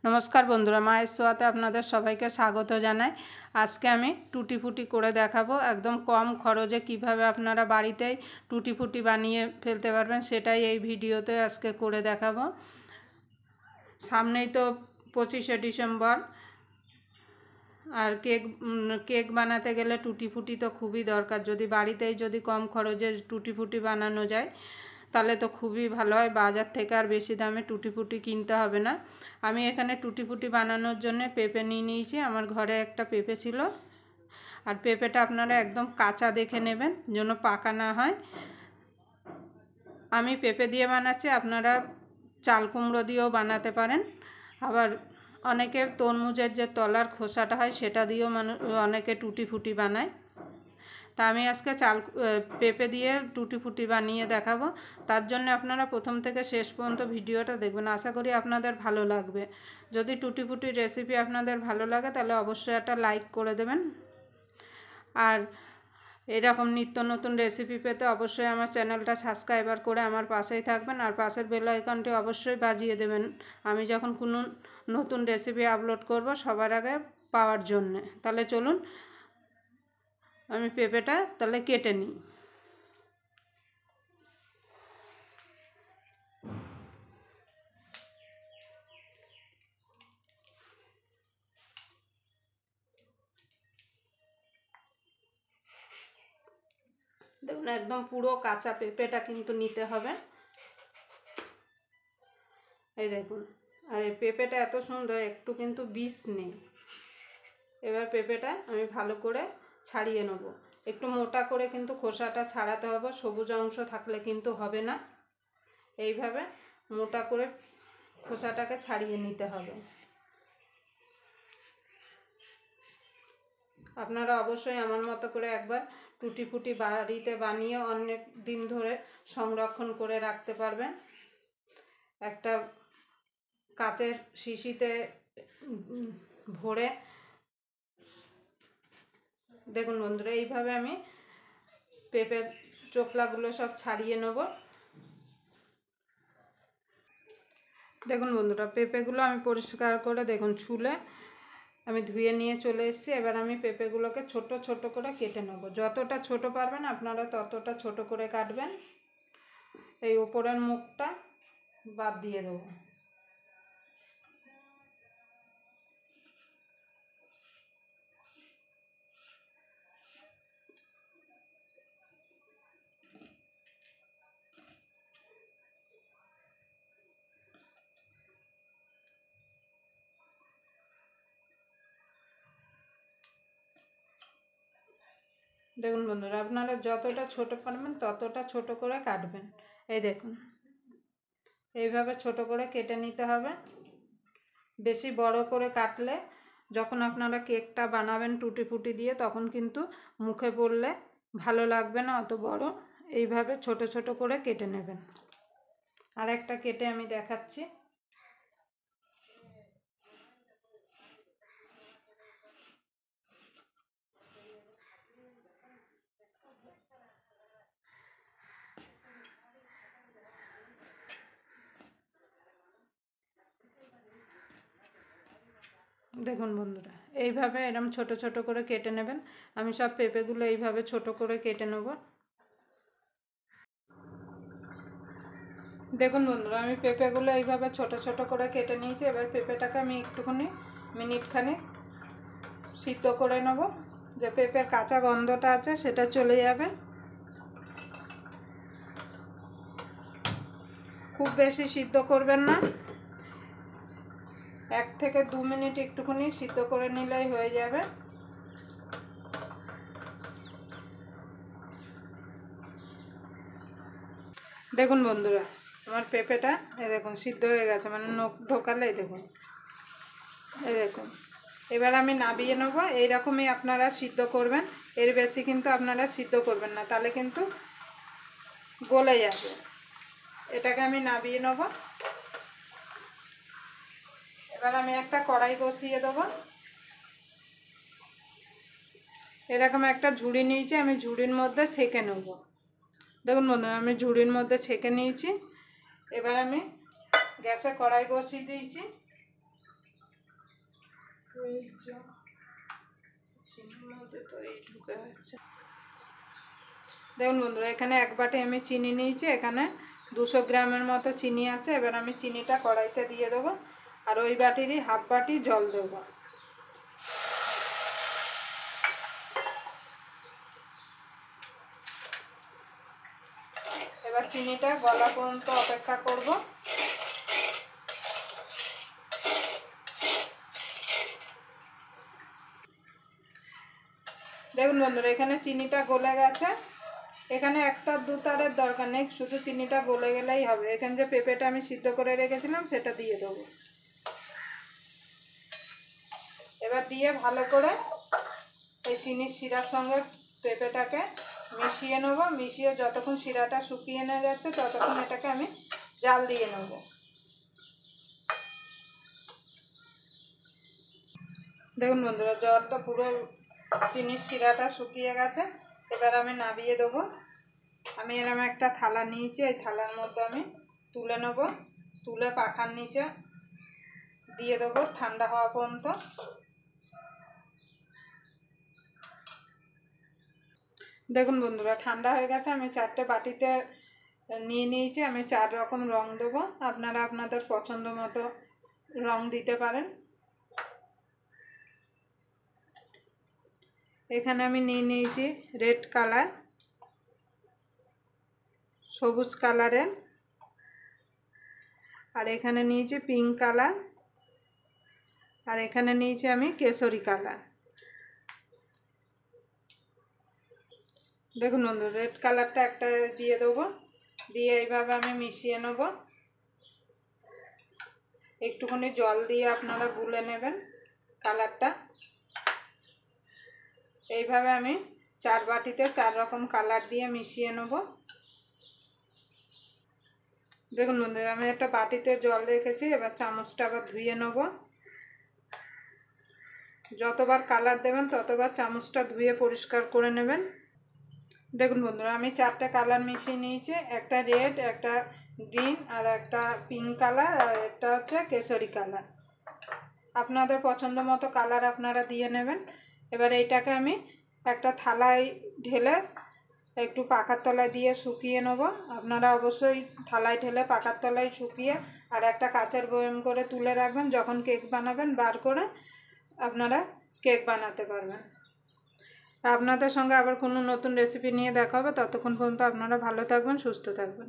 नमस्कार बंधुरा माয়ের ছোঁয়াতে আপনাদের সবাইকে স্বাগত জানাই। আজকে আমি টুটি ফুটি করে দেখাবো একদম কম খরচে কিভাবে আপনারা বাড়িতেই টুটি ফুটি বানিয়ে ফেলতে পারবেন, সেটাই এই ভিডিওতে আজকে করে দেখাবো। সামনেই তো 25শে ডিসেম্বর, আর কেক বানাতে গেলে টুটি ফুটি তো খুবই দরকার। যদি বাড়িতেই যদি কম খরচে টুটি ফুটি বানানো যায় তাহলে তো খুবই ভালো হয়, বাজার থেকে আর বেশি দামে টুটি ফুটি কিনতে হবে না। আমি এখানে টুটি ফুটি বানানোর জন্য পেঁপে নিয়ে নিয়েছি। আমার ঘরে একটা পেঁপে ছিল, আর পেঁপেটা আপনারা একদম কাঁচা দেখে নেবেন যেন পাকা না হয়। আমি পেঁপে দিয়ে বানাচ্ছি, আপনারা চাল কুমড়ো দিয়েও বানাতে পারেন। আবার অনেকে তরমুজের যে তলার খোসাটা হয় সেটা দিয়েও অনেকে টুটি ফুটি বানায়। তা আমি আজকে পেঁপে দিয়ে টুটি ফুটি বানিয়ে দেখাবো। তার জন্য আপনারা প্রথম থেকে শেষ পর্যন্ত ভিডিওটা দেখবেন, আশা করি আপনাদের ভালো লাগবে। যদি টুটি ফুটির রেসিপি আপনাদের ভালো লাগে তাহলে অবশ্যই একটা লাইক করে দেবেন। আর এরকম নিত্য নতুন রেসিপি পেতে অবশ্যই আমার চ্যানেলটা সাবস্ক্রাইবার করে আমার পাশেই থাকবেন, আর পাশের বেল আইকনটি অবশ্যই বাজিয়ে দেবেন আমি যখন কোনো নতুন রেসিপি আপলোড করব সবার আগে পাওয়ার জন্যে। তাহলে চলুন আমি পেঁপেটা তাহলে কেটে নিই। দেখুন একদম পুরো কাঁচা পেঁপেটা কিন্তু নিতে হবে। এই দেখুন, আর এই পেঁপেটা এত সুন্দর, একটু কিন্তু বিষ নেই। এবার পেঁপেটা আমি ভালো করে ছাড়িয়ে নেব। একটু মোটা করে কিন্তু খোসাটা ছাড়াতে হবে, সবুজ অংশ থাকলে কিন্তু হবে না। এইভাবে মোটা করে খোসাটাকে ছাড়িয়ে নিতে হবে। আপনারা অবশ্যই আমার মতো করে একবার টুটি ফুটি বাড়িতে বানিয়ে অনেক দিন ধরে সংরক্ষণ করে রাখতে পারবেন। একটা কাচের শিশিতে ভরে দেখুন বন্ধুরা, এইভাবে আমি পেঁপের চোকলাগুলো সব ছাড়িয়ে নেব। দেখুন বন্ধুরা, পেঁপেগুলো আমি পরিষ্কার করে দেখুন ছুলে আমি ধুয়ে নিয়ে চলে এসেছি। এবার আমি পেঁপেগুলোকে ছোট ছোট করে কেটে নেব। যতটা ছোট পারবেন আপনারা ততটা ছোট করে কাটবেন। এই উপরের মুখটা বাদ দিয়ে দেবো। দেখুন বন্ধুরা, আপনারা যতটা ছোট পারবেন ততটা ছোট করে কাটবেন। এই দেখুন এইভাবে ছোট করে কেটে নিতে হবে। বেশি বড় করে কাটলে যখন আপনারা কেকটা বানাবেন টুটি ফুটি দিয়ে তখন কিন্তু মুখে পড়লে ভালো লাগবে না অত বড়। এইভাবে ছোট ছোট করে কেটে নেবেন। আর একটা কেটে আমি দেখাচ্ছি। দেখুন বন্ধুরা, এইভাবে এরকম ছোট ছোট করে কেটে নেবেন। আমি সব পেঁপেগুলো এইভাবে ছোট করে কেটে নেব। দেখুন বন্ধুরা, আমি পেঁপেগুলো এইভাবে ছোট ছোট করে কেটে নিয়েছি। এবার পেঁপেটাকে আমি একটুখানি মিনিটখানে সিদ্ধ করে নেব, যে পেঁপের কাঁচা গন্ধটা আছে সেটা চলে যাবে। খুব বেশি সিদ্ধ করবেন না, 1 থেকে 2 মিনিট একটুখানি সিদ্ধ করে নিলেই হয়ে যাবে। দেখুন বন্ধুরা, আমার পেঁপেটা এই দেখুন সিদ্ধ হয়ে গেছে, মানে নখ ঢোকালেই দেখুন, এই দেখুন। এবার আমি নাবিয়ে নেব। এইরকমই আপনারা সিদ্ধ করবেন, এর বেশি কিন্তু আপনারা সিদ্ধ করবেন না, তাহলে কিন্তু গলে যাবে। এটাকে আমি নাবিয়ে নেব। এবার আমি একটা কড়াই বসিয়ে দেবো। এরকম একটা ঝুড়ি নিয়েছি, আমি ঝুড়ির মধ্যে ছেঁকে নেব। দেখুন বন্ধুরা, আমি ঝুড়ির মধ্যে ছেঁকে নিয়েছি। এবার আমি গ্যাসে কড়াই বসিয়ে দিয়েছি। চিনির মধ্যে তো এই ঢুকে আছে। দেখুন বন্ধুরা, এখানে 1 বাটি আমি চিনি নিয়েছি, এখানে 200 গ্রামের মতো চিনি আছে। এবার আমি চিনিটা কড়াইতে দিয়ে দেবো, আর ওই বাটিরই হাফ বাটি জল দেবো। এবার চিনিটা গলা পর্যন্ত অপেক্ষা করব। দেখুন বন্ধুরা, এখানে চিনিটা গলে গেছে। এখানে 1-2 তারের দরকার নেই, শুধু চিনিটা গলে গেলেই হবে। এখানে যে পেঁপেটা আমি সিদ্ধ করে রেখেছিলাম সেটা দিয়ে দেবো। এবার দিয়ে ভালো করে এই চিনির শিরার সঙ্গে পেঁপেটাকে মিশিয়ে নেবো। মিশিয়ে যতক্ষণ শিরাটা শুকিয়ে না যাচ্ছে ততক্ষণ এটাকে আমি জাল দিয়ে নেব। দেখুন বন্ধুরা, জলটা পুরো চিনির শিরাটা শুকিয়ে গেছে। এবার আমি নামিয়ে দেবো। আমি এরকম একটা থালা নিয়েছি, এই থালার মধ্যে আমি তুলে নেব। তুলে পাখার নিচে দিয়ে দেবো ঠান্ডা হওয়া পর্যন্ত। দেখুন বন্ধুরা, ঠান্ডা হয়ে গেছে। আমি 4টে বাটিতে নিয়ে নিয়েছি। আমি 4 রকম রং দেবো, আপনারা আপনাদের পছন্দ মতো রং দিতে পারেন। এখানে আমি নিয়ে নিয়েছি রেড কালার, সবুজ কালারের, আর এখানে নিয়েছি পিঙ্ক কালার, আর এখানে নিয়েছি আমি কেশরি কালার। দেখুন বন্ধু, রেড কালারটা একটা দিয়ে দেবো। দিয়ে এইভাবে আমি মিশিয়ে নেব। একটুখানি জল দিয়ে আপনারা গুলে নেবেন কালারটা। এইভাবে আমি 4 বাটিতে 4 রকম কালার দিয়ে মিশিয়ে নেব। দেখুন বন্ধু, আমি একটা বাটিতে জল রেখেছি। এবার চামচটা আবার ধুয়ে নেব। যতবার কালার দেবেন ততবার চামচটা ধুয়ে পরিষ্কার করে নেবেন। দেখুন বন্ধুরা, আমি 4টে কালার মিশিয়ে নিয়েছি। একটা রেড, একটা গ্রিন, আর একটা পিঙ্ক কালার, আর একটা হচ্ছে কেশরি কালার। আপনাদের পছন্দ মতো কালার আপনারা দিয়ে নেবেন। এবার এইটাকে আমি একটা থালায় ঢেলে একটু পাখার তলায় দিয়ে শুকিয়ে নেব। আপনারা অবশ্যই থালায় ঢেলে পাখার তলায় শুকিয়ে আর একটা কাচের বয়ম করে তুলে রাখবেন। যখন কেক বানাবেন বার করে আপনারা কেক বানাতে পারবেন। আপনাদের সঙ্গে আবার কোনো নতুন রেসিপি নিয়ে দেখা হবে। ততক্ষণ পর্যন্ত আপনারা ভালো থাকবেন, সুস্থ থাকবেন।